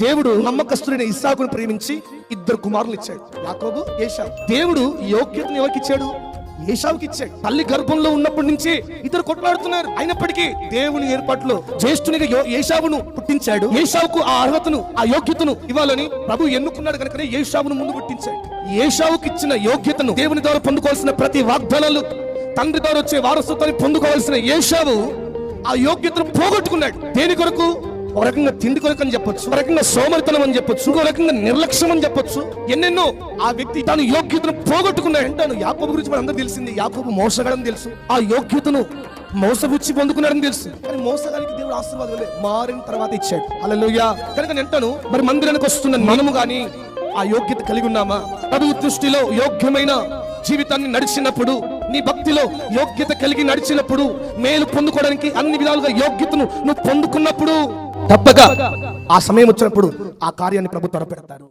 దేవుడు నమ్మకస్తుడైన ఇస్సాకును ప్రేమించి 2 కుమారులు ఇచ్చాడు, యాకోబు, ఏశావు. దేవుడు యోగ్యతను ఎవరికి ఇచ్చాడు? ఏశావుకి ఇచ్చాడు. తల్లి గర్భంలో ఉన్నప్పటి నుంచి ఇద్దరు కొట్లాడుతున్నారు. అయినప్పటికీ దేవుని ఏర్పాటులో జ్యేష్ఠునిగా ఏశావును పుట్టించాడు. ఏశావుకు ఆ అర్హతను, ఆ యోగ్యతను ఇవ్వాలని ప్రభు ఎన్నుకున్నాడు కనుకనే ఏశావును ముందు పుట్టించాడు. ఏశావుకి ఇచ్చిన యోగ్యతను, దేవుని ద్వారా పొందుకోవాల్సిన ప్రతి వాగ్దానాలు, తండ్రి ద్వారా వచ్చే వారసత్వాన్ని పొందుకోవాల్సిన ఏశావు ఆ యోగ్యతను పోగొట్టుకున్నాడు. దేని కొరకు? ఒక రకంగా తిండి కొరకు అని చెప్పొచ్చు, ఒక రకంగా సోమరితనం అని చెప్పొచ్చు, ఇంకో రకంగా నిర్లక్ష్యం అని చెప్పొచ్చు. ఎన్నెన్నో ఆ వ్యక్తి తన యోగ్యతను పోగొట్టుకున్నాడు. అంటాను యాకోబు గురించి మన అందరూ తెలిసింది. యాకోబు మోసగాడని తెలుసు, ఆ యోగ్యతను మోసపుచ్చి పొందుకున్నాడని తెలుసు. కానీ మోసగానికి దేవుడు ఆశీర్వాదాలు మారిన తర్వాత ఇచ్చాడు. హల్లెలూయా. కనుక నేను అంటాను, మరి మందిరానికి వస్తున్న మనము గాని ఆ యోగ్యత కలిగి ఉన్నామా? ప్రభు దృష్టిలో యోగ్యమైన జీవితాన్ని నడిచినప్పుడు, నీ భక్తిలో యోగ్యత కలిగి నడిచినప్పుడు, మేలు పొందుకోవడానికి అన్ని విధాలుగా యోగ్యతను నువ్వు పొందుకున్నప్పుడు, తప్పక ఆ సమయం వచ్చినప్పుడు ఆ కార్యాన్ని ప్రభు త్వరపెడతారు.